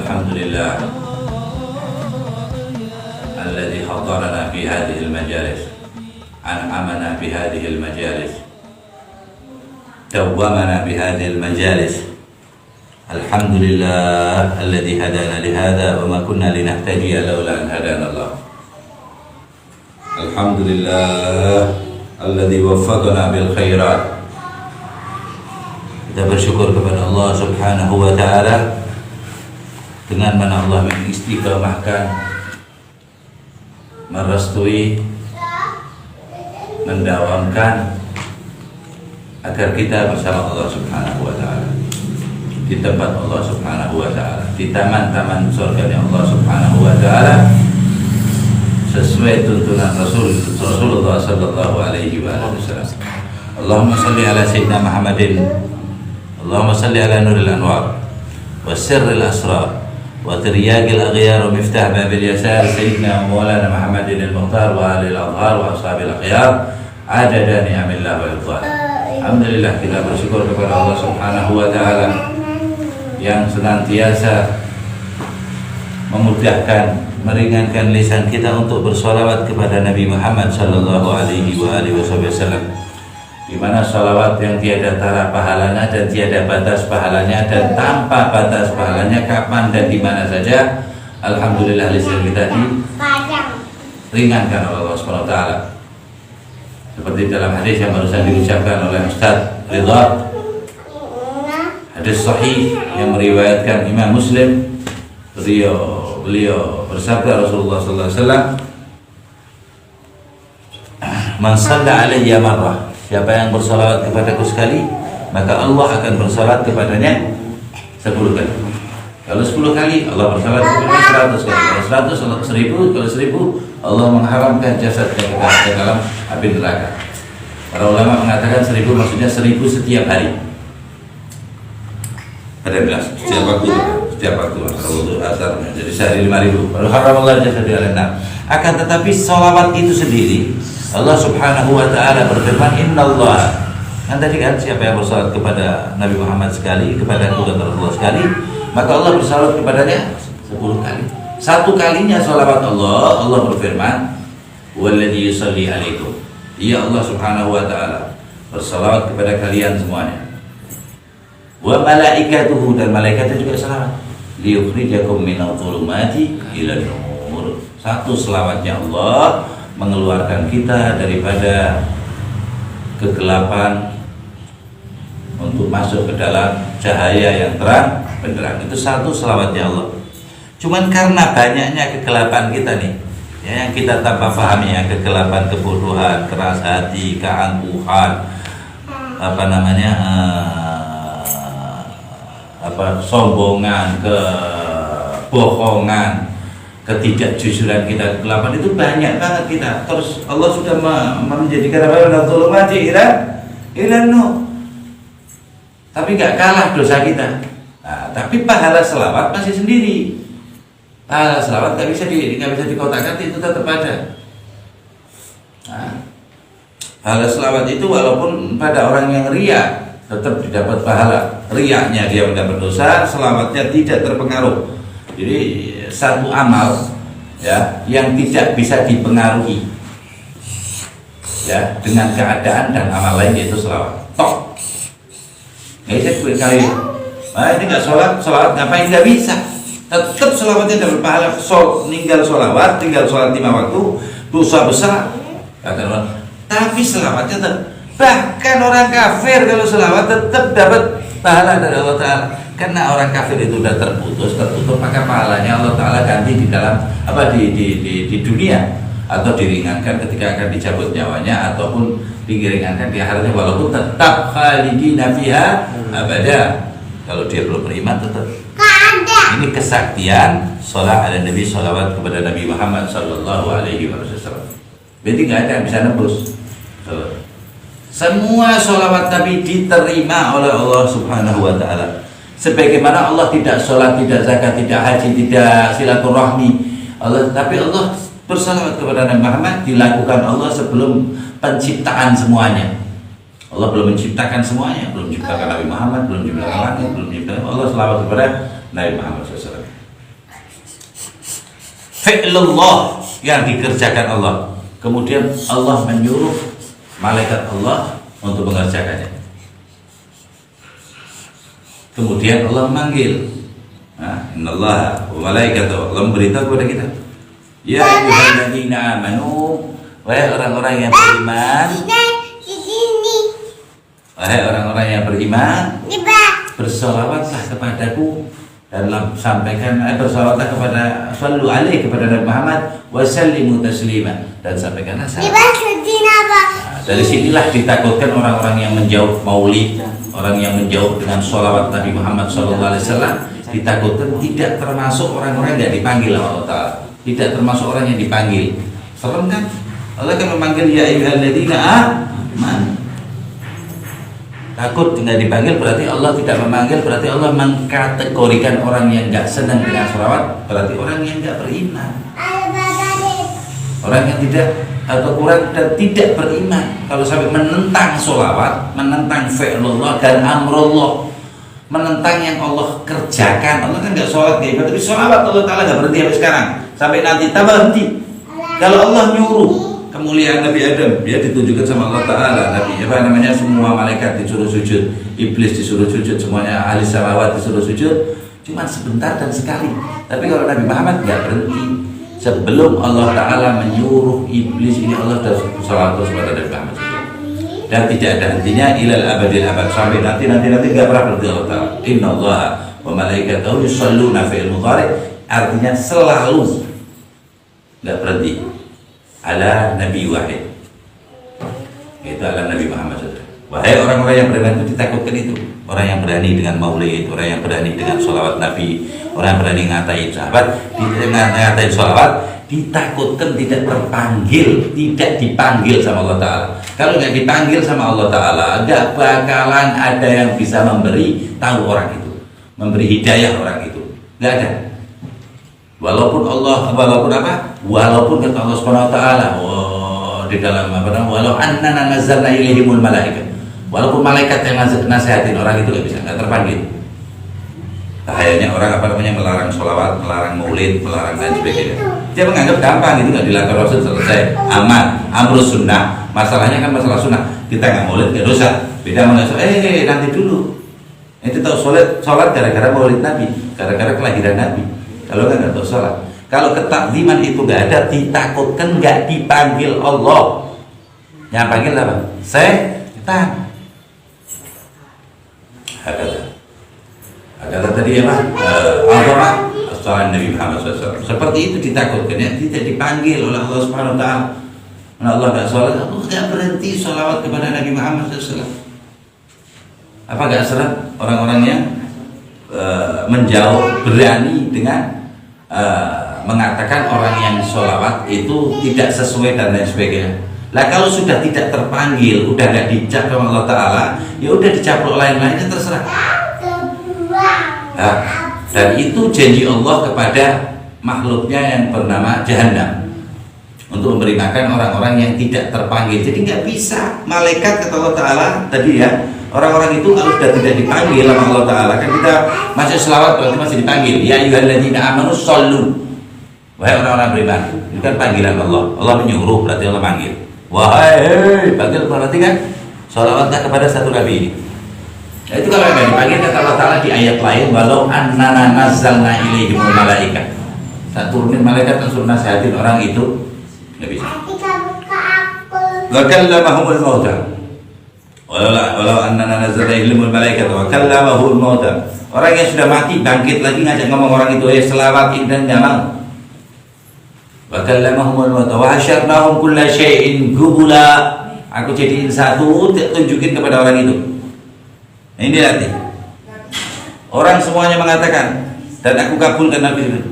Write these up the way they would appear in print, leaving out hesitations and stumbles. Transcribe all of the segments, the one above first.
الحمد لله الذي حضرنا في هذه المجالس، أنعمنا بهذه المجالس، دومنا بهذه المجالس. الحمد لله الذي هدانا لهذا وما كنا لنهتدي لولا أن هدانا الله. الحمد لله الذي وفقنا بالخيرات. Kita bersyukur kepada Allah Subhanahu wa Ta'ala dengan mana Allah mengistiqamahkan, merestui, mendawamkan agar kita bersama Allah Subhanahu wa Ta'ala di tempat Allah Subhanahu wa Ta'ala, di taman-taman surga Allah Subhanahu wa Ta'ala, sesuai tuntunan Rasulullah sallallahu alaihi wasallam. Allahumma salli ala sayyidina Muhammadin, Allahumma salli ala nuril anwar wa sirril asrar wa tiryaqil aghyar wa miftah babil yasar sayyidina maulana Muhammadin al-mukhtar wa alil adhar wa ashabil akhyar adada ni'amillah wa ridwan. Alhamdulillah, kita bersyukur kepada Allah Subhanahu wa Ta'ala yang senantiasa memudahkan, meringankan lisan kita untuk bersolawat kepada Nabi Muhammad sallallahu alaihi wasallam, di mana salawat yang tiada tara pahalanya dan tiada batas pahalanya dan tanpa batas pahalanya kapan dan di mana saja. Alhamdulillah, lisan kita diringankan oleh Allah Subhanahu wa Ta'ala, seperti dalam hadis yang barusan diucapkan oleh Ustaz Ridha, hadis sahih yang meriwayatkan Imam Muslim. Beliau bersabda, Rasulullah sallallahu alaihi wasallam, "Man shalla alayya marrah," siapa yang bersalawat kepadaku sekali, maka Allah akan bersalawat kepadanya 10 kali. Kalau 10 kali, Allah bersalawat kepadanya 100 kali. Kalau 100, Allah 1000. Kalau 1000, Allah mengharamkan jasadnya ke dalam api neraka. Para ulama mengatakan 1000 maksudnya 1000 setiap hari. Ada yang bilang setiap waktu wudhu asar, jadi sehari 5000. Kalau haramallah jasadi alainar. Akan tetapi salawat itu sendiri, Allah Subhanahu wa Ta'ala berfirman, "Innallah." Kan tadi kan, siapa yang bersalawat kepada Nabi Muhammad sekali, kepada Rasulullah sekali, maka Allah bersalawat kepadanya 10 kali. Satu kalinya salawat Allah berfirman, "Walladzi yusalli alaikum." Dia Allah Subhanahu wa Ta'ala bersalawat kepada kalian semuanya. Wa malaikatuhu, dan malaikatnya juga salawat. Liyukhrijakum minadh dhulumati ila nur. Satu selawatnya Allah mengeluarkan kita daripada kegelapan untuk masuk ke dalam cahaya yang terang benderang. Itu satu selawatnya Allah. Cuman karena banyaknya kegelapan kita nih, ya, yang kita tanpa pahami, ya, kegelapan, kebodohan, keras hati, keangkuhan, sombongan, kebohongan, ketidakjujuran kita, kegelapan itu banyak banget kita. Terus Allah sudah menjadikan ila nur. Tapi nggak kalah dosa kita. Nah, tapi pahala selawat masih sendiri. Pahala selawat nggak bisa dikotak-katik, itu tetap ada. Nah, pahala selawat itu walaupun pada orang yang riya tetap didapat pahala. Riyaknya dia mendapat dosa, selawatnya tidak terpengaruh. Jadi satu amal, ya, yang tidak bisa dipengaruhi, ya, dengan keadaan dan amal lain, yaitu selawat. Tok. Nggak bisa kali. Ini nggak sholat ngapain, nggak bisa. Tetap selawatnya dapat pahala. Ninggal sholawat, tinggal sholat 5 waktu, dosa besar. Kata orang. Tapi selawatnya tetap. Bahkan orang kafir kalau selawat tetap dapat pahala dari Allah Ta'ala. Karena orang kafir itu sudah tertutup, maka pahalanya Allah Ta'ala ganti di dalam di dunia, atau diringankan ketika akan dicabut nyawanya, ataupun diringankan di akhiratnya, walaupun tetap khalidina fiha abada. Kalau dia belum beriman tetap. Ini kesaktian sholat ala Nabi, sholawat kepada Nabi Muhammad sallallahu alaihi wasallam. Berarti nggak ada yang bisa nebus. Semua sholawat Nabi diterima oleh Allah Subhanahu wa Ta'ala. Sebagaimana Allah tidak sholat, tidak zakat, tidak haji, tidak silaturahmi, tapi Allah bersalawat kepada Nabi Muhammad dilakukan Allah sebelum penciptaan semuanya. Allah belum menciptakan semuanya, belum menciptakan Nabi Muhammad, belum menciptakan langit, belum menciptakan. Allah selawat kepada Nabi Muhammad SAW. fi'lullah yang dikerjakan Allah. Kemudian Allah menyuruh malaikat Allah untuk mengerjakannya. Kemudian Allah memanggil. Innallaha wa malaikatahu, Allah memberitahu kepada kita, ya ayyuhalladzina amanu, wahai orang-orang yang beriman, wahai orang-orang yang beriman, bersolawatlah kepadaku dan sampaikan bersolawatlah kepada sallu alaihi kepada Nabi Muhammad wa sallimu taslima, dan sampaikanlah salam. Dari sinilah ditakutkan orang-orang yang menjauh maulid, orang yang menjauh dengan sholawat Nabi Muhammad SAW, ditakutkan tidak termasuk orang-orang yang dipanggil Allah Ta'ala, tidak termasuk orang yang dipanggil. Serem kan? Allah kan memanggil ya ayyuhalladzina amanu. Takut tidak dipanggil berarti Allah tidak memanggil, berarti Allah mengkategorikan orang yang nggak senang dengan sholawat, berarti orang yang nggak beriman, orang yang tidak atau kurang dan tidak beriman. Kalau sampai menentang sholawat, menentang fi'lullah dan amrullah, menentang yang Allah kerjakan. Allah kan nggak sholat kayak tapi sholawat Allah Ta'ala nggak berhenti sampai sekarang, sampai nanti tak berhenti. Kalau Allah nyuruh kemuliaan Nabi Adam, dia ditunjukkan sama Allah Ta'ala, Nabi semua malaikat disuruh sujud, iblis disuruh sujud, semuanya ahli salawat disuruh sujud, cuma sebentar dan sekali. Tapi kalau Nabi Muhammad nggak berhenti. Sebelum Allah Ta'ala menyuruh iblis ini, Allah sudah salawat kepada Nabi Muhammad, dan tidak ada hentinya ilal abadil abad, sampai nanti nggak pernah berhenti Allah Ta'ala. Innallaha wa malaikatahu yusholluna fi'il mudhari', artinya selalu nggak berhenti ala Nabi wahid, itu ala Nabi Muhammad SAW. Wahai orang-orang yang beriman, itu ditakutkan itu. Orang yang berani dengan maulid, orang yang berani dengan sholawat Nabi, orang yang berani ngatain sahabat, ngatain sholawat, ditakutkan tidak terpanggil, tidak dipanggil sama Allah Ta'ala. Kalau nggak dipanggil sama Allah Ta'ala, nggak bakalan ada yang bisa memberi tahu orang itu, memberi hidayah orang itu, nggak ada. Walaupun kata Allah Subhanahu Wa Ta'ala, di dalam walau annana nazzalna ilaihimul malaika, walaupun malaikat yang nasihatin orang itu nggak terpanggil. Bahayanya orang melarang sholawat, melarang maulid, melarang dan sebagainya. Dia menganggap gampang, itu nggak dilakukan Rasul, selesai, aman, amrus sunnah. Masalahnya kan masalah sunnah, kita nggak maulid nggak dosa. Beda mengasih, nanti dulu. Itu tahu sholat gara-gara maulid Nabi, gara-gara kelahiran Nabi. Kalau nggak tahu sholat. Kalau ketakliman itu nggak ada, ditakutkan nggak dipanggil Allah. Yang panggil apa? Setan. Kata tadi apa? Allah Asal Nabi Muhammad SAW. Seperti itu ditakutkan, ya, tidak dipanggil oleh Allah Subhanahu Wa Taala. Allah nggak sholat, aku nggak berhenti sholawat kepada Nabi Muhammad SAW. Apa nggak seret orang-orang yang menjauh, berani dengan mengatakan orang yang sholawat itu tidak sesuai dan lain sebagainya. Lah kalau sudah tidak terpanggil, udah nggak dicap sama Allah Ta'ala, ya udah dicaplok lain-lainnya terserah. Nah, dan itu janji Allah kepada makhluknya yang bernama Jahannam untuk memberi makan orang-orang yang tidak terpanggil. Jadi nggak bisa. Malaikat kata Allah Ta'ala tadi ya, orang-orang itu kalau sudah tidak dipanggil sama Allah Ta'ala, kan kita masih selawat berarti masih dipanggil. Ya ayyuhalladzina amanu shollu, wahai orang-orang beriman. Itu kan panggilan Allah. Allah menyuruh, berarti Allah manggil. Wahai, panggil berarti kan sholawatlah kepada satu Nabi ini. Nah, itu kalau yang dipanggil kata Allah Ta'ala di ayat lain, walau annana nazzalna ilaihimul malaika, tak turunin malaikat dan suruh nasihatin orang itu, nggak bisa. Wa kallamahumul mauta, walau annana nazzalna ilaihimul malaika wa kallamahumul mauta. Orang yang sudah mati bangkit lagi ngajak ngomong orang itu, selawatin dan nyaman. Wa kallamahumul mauta wa hasyarnahum kulla syai'in gubula. Aku jadiin satu, tunjukin kepada orang itu. Nah, ini nanti orang semuanya mengatakan, dan aku kabulkan Nabi itu.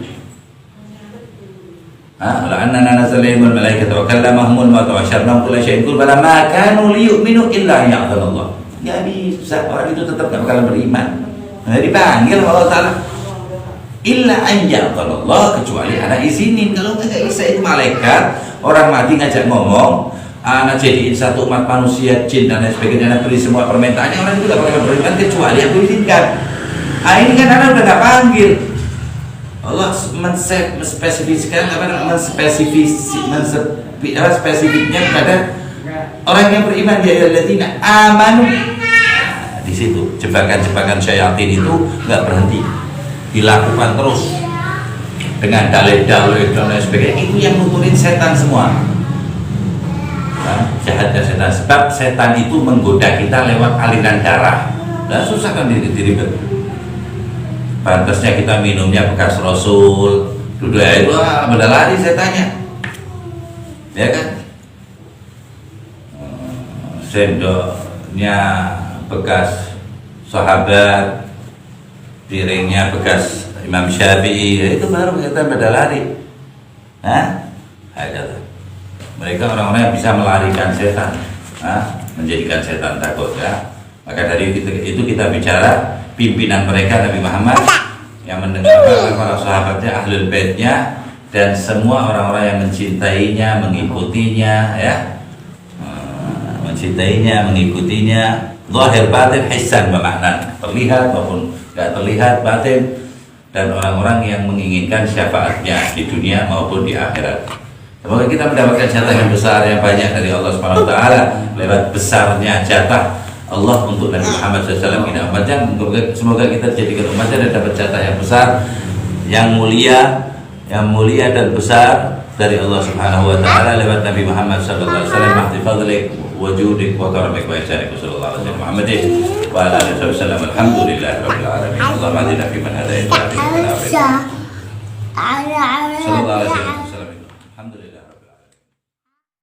La annana nazzalna al-malaikata wa kallamahumul mauta wa hasyarnahum kulla syai'in qubala ma kanu liyu'minu illa ya'dallallah. Ya bisa, orang itu tetap enggak bakalan beriman. Nah, dipanggil Allah Ta'ala. Illa an ya'dallallah, kecuali ada izinin. Kalau enggak bisa, itu malaikat, orang mati ngajak ngomong, anak jadiin satu umat manusia, jin dan lain sebagainya, beri semua permintaannya, orang itu tidak boleh beriman kecuali aku izinkan. Ini kan anak udah nggak panggil, Allah menspesifikasikan spesifiknya kepada orang yang beriman, ya alladzina amanu. Nah, di situ jebakan-jebakan syaitan itu nggak berhenti, dilakukan terus dengan dalil-dalil dan lain sebagainya. Itu yang nuturin setan semua. Nah, jahatnya setan, sebab setan itu menggoda kita lewat aliran darah. Dan susah kan diribet. Pantasnya kita minumnya bekas Rasul, sudah itu benar lari setannya, ya kan? Sendoknya bekas sahabat, piringnya bekas Imam Syafi'i, itu baru kita pada lari. Hah? Ada. Mereka orang-orang yang bisa melarikan setan, menjadikan setan takut, ya. Maka dari itu kita bicara pimpinan mereka Nabi Muhammad yang mendengar para sahabatnya, ahlul baitnya, dan semua orang-orang yang mencintainya, mengikutinya, ya. Mencintainya, mengikutinya, zahir batin hissan bermakna terlihat maupun tidak terlihat batin, dan orang-orang yang menginginkan syafaatnya di dunia maupun di akhirat. Semoga kita mendapatkan jatah yang besar, yang banyak dari Allah Subhanahu wa taala lewat besarnya jatah Allah untuk Nabi Muhammad SAW ini umatnya. Semoga kita dijadikan umatnya dan dapat jatah yang besar, yang mulia dan besar dari Allah Subhanahu wa taala lewat Nabi Muhammad sallallahu alaihi wasallam. Mahdi fadlik wa judik wa karamik wa ihsanik sallallahu alaihi Muhammadin wa ala alihi wasallam. Alhamdulillahirabbil alamin. Allahumma hadina fi man hadait wa sallallahu alaihi wasallam. Alhamdulillah.